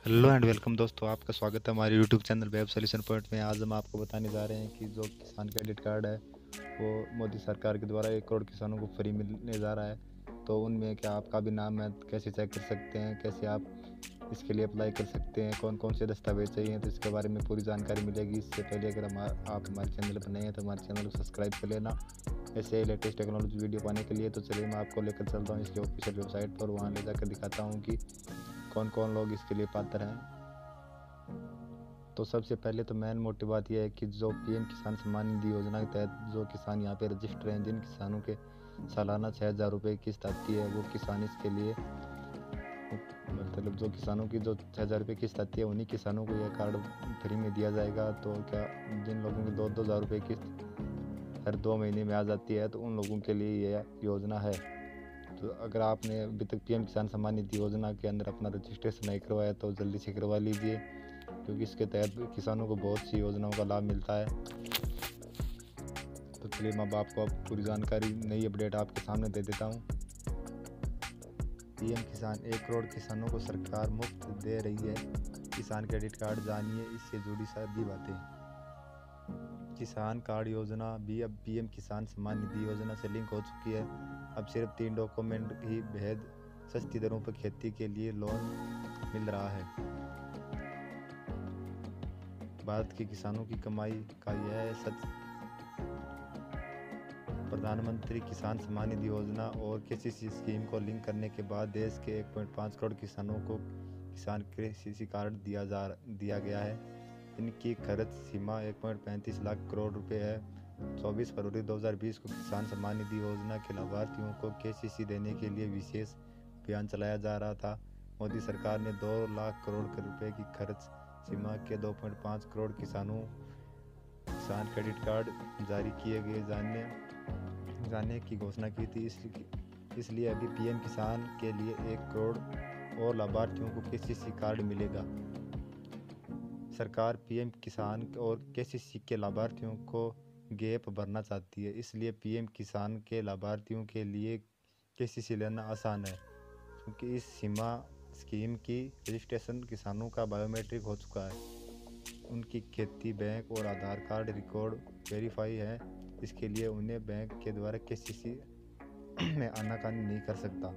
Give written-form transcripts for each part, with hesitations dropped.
Hello and welcome दोस्तों, आपका स्वागत है हमारे YouTube channel web solution point में। आज हम आपको बताने जा रहे हैं कि जो किसान क्रेडिट कार्ड है वो मोदी सरकार के द्वारा 1 करोड़ किसानों को फ्री मिलने जा रहा है। तो उनमें क्या आपका भी नाम है, कैसे चेक कर सकते हैं, कैसे आप इसके लिए अप्लाई कर सकते हैं, कौन कौन से दस्तावेज चाहिए, तो इसके बारे में पूरी जानकारी मिलेगी। इससे पहले अगर आप हमारे चैनल पर नए हैं तो हमारे चैनल को सब्सक्राइब कर लेना ऐसे लेटेस्ट टेक्नोलॉजी वीडियो पाने के लिए। तो चलिए मैं आपको लेकर चलता हूँ इसके ऑफिशियल वेबसाइट पर, वहाँ ले जाकर दिखाता हूँ कि कौन कौन लोग इसके लिए पात्र हैं। तो सबसे पहले तो मेन मोटिव बात यह है कि जो पीएम किसान सम्मान निधि योजना के तहत जो किसान यहाँ पे रजिस्टर हैं, जिन किसानों के सालाना 6,000 रुपये किस्त आती है, वो किसान इसके लिए मतलब जो किसानों की जो 6,000 रुपये किस्त आती है उन्हीं किसानों को यह कार्ड फ्री में दिया जाएगा। तो क्या जिन लोगों की 2,000 रुपये किस्त हर 2 महीने में आ जाती है तो उन लोगों के लिए यह योजना है। तो अगर आपने अभी तक पीएम किसान सम्मान निधि योजना के अंदर अपना रजिस्ट्रेशन नहीं करवाया तो जल्दी से करवा लीजिए, क्योंकि इसके तहत किसानों को बहुत सी योजनाओं का लाभ मिलता है। तो चलिए मैं अब आपको पूरी जानकारी, नई अपडेट आपके सामने दे देता हूँ। पीएम किसान 1 करोड़ किसानों को सरकार मुफ्त दे रही है किसान क्रेडिट कार्ड, जानिए इससे जुड़ी सभी बातें। किसान कार्ड योजना भी अब पीएम किसान सम्मान निधि योजना से लिंक हो चुकी है। अब सिर्फ 3 डॉक्यूमेंट ही भेद सस्ती दरों पर खेती के लिए लोन मिल रहा है। भारत के किसानों की कमाई का यह है सच। प्रधानमंत्री किसान सम्मान निधि योजना और केसीसी स्कीम को लिंक करने के बाद देश के 1.5 करोड़ किसानों को किसान कृषि कार्ड दिया गया है। इनकी खर्च सीमा 1.35 लाख करोड़ रुपए है। 24 फरवरी 2020 को किसान सम्मान निधि योजना के लाभार्थियों को केसीसी देने के लिए विशेष अभियान चलाया जा रहा था। मोदी सरकार ने 2 लाख करोड़ रुपए की खर्च सीमा के 2.5 करोड़ किसानों किसान क्रेडिट कार्ड जारी किए गए जाने की घोषणा की थी। इसलिए अभी पीएम किसान के लिए 1 करोड़ और लाभार्थियों को केसीसी कार्ड मिलेगा। सरकार पीएम किसान और केसीसी के लाभार्थियों को गैप भरना चाहती है, इसलिए पीएम किसान के लाभार्थियों के लिए केसीसी लेना आसान है, क्योंकि इस सीमा स्कीम की रजिस्ट्रेशन किसानों का बायोमेट्रिक हो चुका है। उनकी खेती बैंक और आधार कार्ड रिकॉर्ड वेरीफाई है। इसके लिए उन्हें बैंक के द्वारा केसीसी में आनाकानी नहीं कर सकता।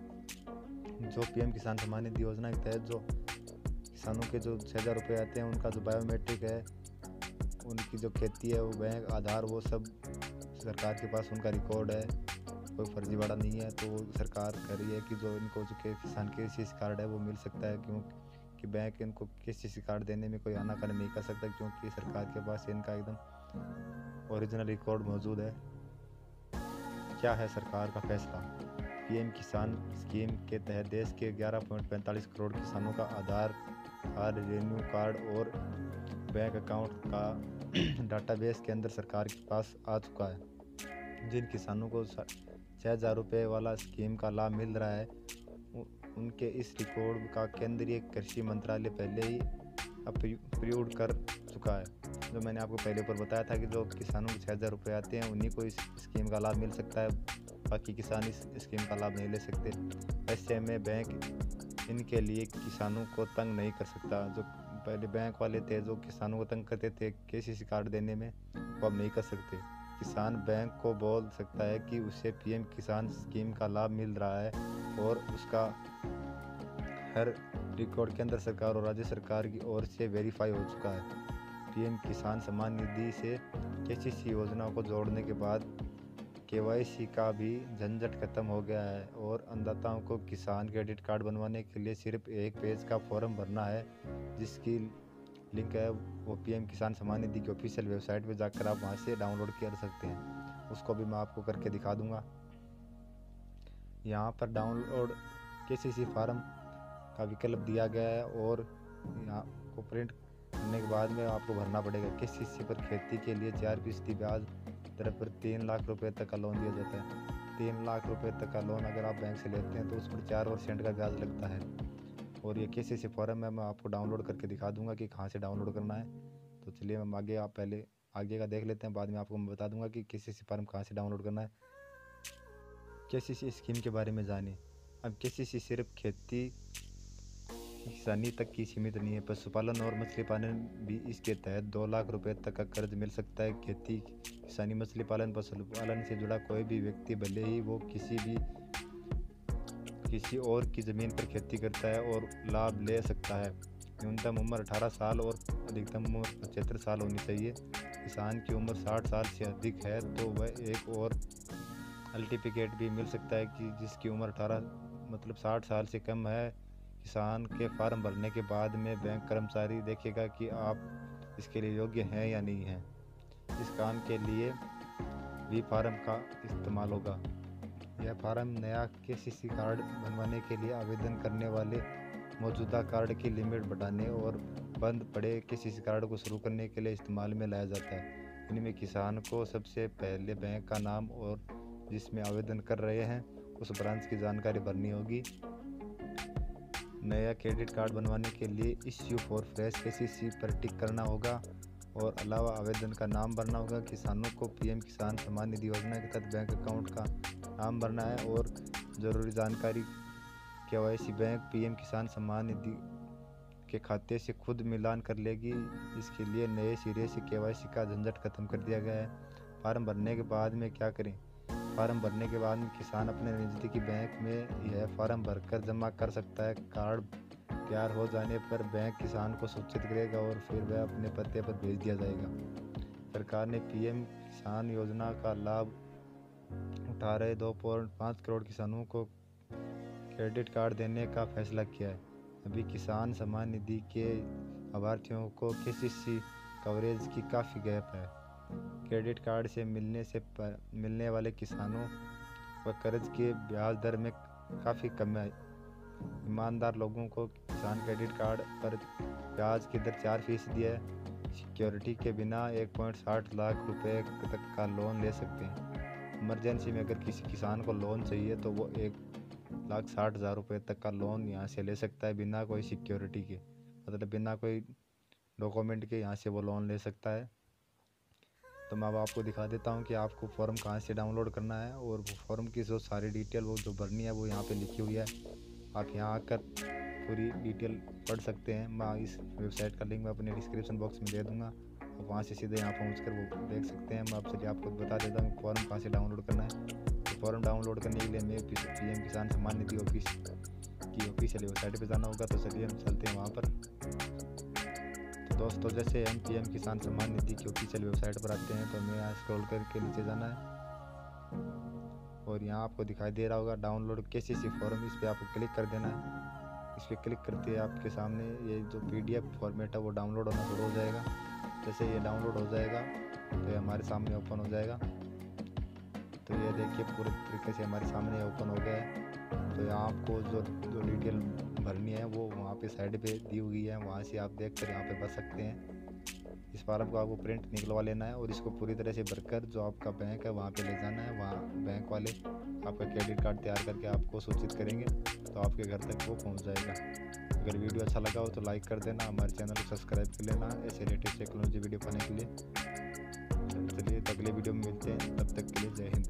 जो पीएम किसान सम्मान निधि योजना के तहत जो किसानों के जो 6,000 रुपये आते हैं, उनका जो बायोमेट्रिक है, उनकी जो खेती है, वो बैंक आधार वो सब सरकार के पास उनका रिकॉर्ड है, कोई फर्जीवाड़ा नहीं है। तो सरकार कह रही है कि जो इनको जो किसान केसीसी कार्ड है वो मिल सकता है, क्योंकि बैंक इनको केसीसी कार्ड देने में कोई आनाकानी नहीं कर सकता, क्योंकि सरकार के पास इनका एकदम ओरिजिनल रिकॉर्ड मौजूद है। क्या है सरकार का फैसला? पीएम किसान स्कीम के तहत देश के 11.45 करोड़ किसानों का आधार कार्ड, रेवेन्यू कार्ड और बैंक अकाउंट का डाटाबेस के अंदर सरकार के पास आ चुका है। जिन किसानों को 6,000 रुपये वाला स्कीम का लाभ मिल रहा है, उनके इस रिकॉर्ड का केंद्रीय कृषि मंत्रालय पहले ही अप्रूव कर चुका है। जो मैंने आपको पहले ऊपर बताया था कि जो किसानों को 6,000 रुपये आते हैं उन्हीं को इस स्कीम का लाभ मिल सकता है, बाकी किसान इस स्कीम का लाभ नहीं ले सकते। ऐसे में बैंक इनके लिए किसानों को तंग नहीं कर सकता। जो पहले बैंक वाले थे जो किसानों को तंग करते थे केसीसी कार्ड देने में, वो अब नहीं कर सकते। किसान बैंक को बोल सकता है कि उसे पीएम किसान स्कीम का लाभ मिल रहा है और उसका हर रिकॉर्ड केंद्र सरकार और राज्य सरकार की ओर से वेरीफाई हो चुका है। पीएम किसान सम्मान निधि से केसीसी योजना को जोड़ने के बाद केवाईसी का भी झंझट खत्म हो गया है और अन्नदाताओं को किसान क्रेडिट कार्ड बनवाने के लिए सिर्फ एक पेज का फॉर्म भरना है, जिसकी लिंक है वो पीएम किसान सम्मान निधि की ऑफिशियल वेबसाइट पर जाकर आप वहां से डाउनलोड कर सकते हैं। उसको भी मैं आपको करके दिखा दूंगा। यहाँ पर डाउनलोड केसीसी फॉर्म का विकल्प दिया गया है और यहाँ को प्रिंट करने के बाद में आपको भरना पड़ेगा। केसीसी पर खेती के लिए 4% ब्याज दर पर 3 लाख रुपए तक का लोन दिया जाता है। 3 लाख रुपए तक का लोन अगर आप बैंक से लेते हैं तो उस पर 4% का ब्याज लगता है। और ये केसीसी फॉर्म है, मैं आपको डाउनलोड करके दिखा दूंगा कि कहाँ से डाउनलोड करना है। तो चलिए हम आगे, आप पहले आगे का देख लेते हैं, बाद में आपको मैं बता दूंगा कि केसीसी फॉर्म कहाँ से डाउनलोड करना है। केसीसी स्कीम के बारे में जानिए। अब केसीसी सिर्फ खेती किसानी तक की सीमित नहीं है, पशुपालन और मछली पालन भी इसके तहत 2 लाख रुपए तक का कर्ज मिल सकता है। खेती, किसानी, मछली पालन, पशुपालन से जुड़ा कोई भी व्यक्ति, भले ही वो किसी और की ज़मीन पर खेती करता है, और लाभ ले सकता है। न्यूनतम उम्र 18 साल और अधिकतम उम्र 75 साल होनी चाहिए। किसान की उम्र 60 साल से अधिक है तो वह एक और सर्टिफिकेट भी मिल सकता है कि जिसकी उम्र 60 साल से कम है। किसान के फॉर्म भरने के बाद में बैंक कर्मचारी देखेगा कि आप इसके लिए योग्य हैं या नहीं हैं। इस काम के लिए भी फॉर्म का इस्तेमाल होगा। यह फॉर्म नया केसीसी कार्ड बनवाने के लिए, आवेदन करने वाले मौजूदा कार्ड की लिमिट बढ़ाने और बंद पड़े केसीसी कार्ड को शुरू करने के लिए इस्तेमाल में लाया जाता है। इनमें किसान को सबसे पहले बैंक का नाम और जिसमें आवेदन कर रहे हैं उस ब्रांच की जानकारी भरनी होगी। नया क्रेडिट कार्ड बनवाने के लिए इश्यू फॉर फ्रेश केसीसी पर टिक करना होगा और अलावा आवेदन का नाम भरना होगा। किसानों को पीएम किसान सम्मान निधि योजना के तहत बैंक अकाउंट का नाम भरना है और ज़रूरी जानकारी केवाईसी बैंक पीएम किसान सम्मान निधि के खाते से खुद मिलान कर लेगी। इसके लिए नए सिरे से केवाईसी का झंझट खत्म कर दिया गया है। फॉर्म भरने के बाद में क्या करें? फॉर्म भरने के बाद में किसान अपने नज़दीकी बैंक में यह फॉर्म भरकर जमा कर सकता है। कार्ड तैयार हो जाने पर बैंक किसान को सूचित करेगा और फिर वह अपने पते पर भेज दिया जाएगा। सरकार ने पीएम किसान योजना का लाभ उठा रहे 2.5 करोड़ किसानों को क्रेडिट कार्ड देने का फैसला किया है। अभी किसान सम्मान निधि के लाभार्थियों को केसीसी कवरेज की काफ़ी गैप है। क्रेडिट कार्ड से मिलने वाले किसानों व कर्ज के ब्याज दर में काफ़ी कमी है। ईमानदार लोगों को किसान क्रेडिट कार्ड पर ब्याज की दर 4% है। सिक्योरिटी के बिना 1.60 लाख रुपए तक का लोन ले सकते हैं। इमरजेंसी में अगर किसी किसान को लोन चाहिए तो वो 1,60,000 रुपये तक का लोन यहाँ से ले सकता है, बिना कोई सिक्योरिटी के, मतलब बिना कोई डॉक्यूमेंट के यहाँ से वो लोन ले सकता है। तो मैं अब आपको दिखा देता हूँ कि आपको फॉर्म कहाँ से डाउनलोड करना है, और वो फॉर्म की जो सारी डिटेल वो जो भरनी है वो यहाँ पे लिखी हुई है। आप यहाँ आकर पूरी डिटेल पढ़ सकते हैं। मैं इस वेबसाइट का लिंक मैं अपने डिस्क्रिप्शन बॉक्स में दे दूँगा, आप वहाँ से सीधे यहाँ पहुँच कर वो देख सकते हैं। मैं आप चलिए आपको बता देता हूँ फॉर्म कहाँ से डाउनलोड करना है। तो फॉर्म डाउनलोड करने के लिए हमें पीएम किसान सम्मान निधि ऑफिस की ऑफिशियल वेबसाइट पर जाना होगा। तो चलिए हम चलते हैं वहाँ पर। तो दोस्तों, जैसे हम पीएम किसान सम्मान निधि की ऑफिशियल वेबसाइट पर आते हैं तो हमें यहाँ स्क्रॉल करके नीचे जाना है और यहाँ आपको दिखाई दे रहा होगा डाउनलोड केसीसी फॉर्म, इस पर आपको क्लिक कर देना है। इस पर क्लिक करते ही आपके सामने ये जो PDF फॉर्मेट है वो डाउनलोड होना शुरू हो जाएगा। जैसे ये डाउनलोड हो जाएगा तो ये हमारे सामने ओपन हो जाएगा। तो ये देखिए पूरे तरीके से हमारे सामने ओपन हो गया है। तो यहाँ आपको जो डिटेल भरनी है वो वहाँ पे साइड पे दी हुई है, वहाँ से आप देख कर यहाँ पे भर सकते हैं। इस फॉर्म को आपको प्रिंट निकलवा लेना है और इसको पूरी तरह से भरकर जो आपका बैंक है वहाँ पे ले जाना है। वहाँ बैंक वाले आपका क्रेडिट कार्ड तैयार करके आपको सूचित करेंगे तो आपके घर तक वो पहुँच जाएगा। अगर वीडियो अच्छा लगा हो तो लाइक कर देना, हमारे चैनल को सब्सक्राइब कर लेना ऐसे लेटेस्ट टेक्नोलॉजी वीडियो पाने के लिए। चलिए तो अगले वीडियो में मिलते हैं, तब तक के लिए जय हिंद।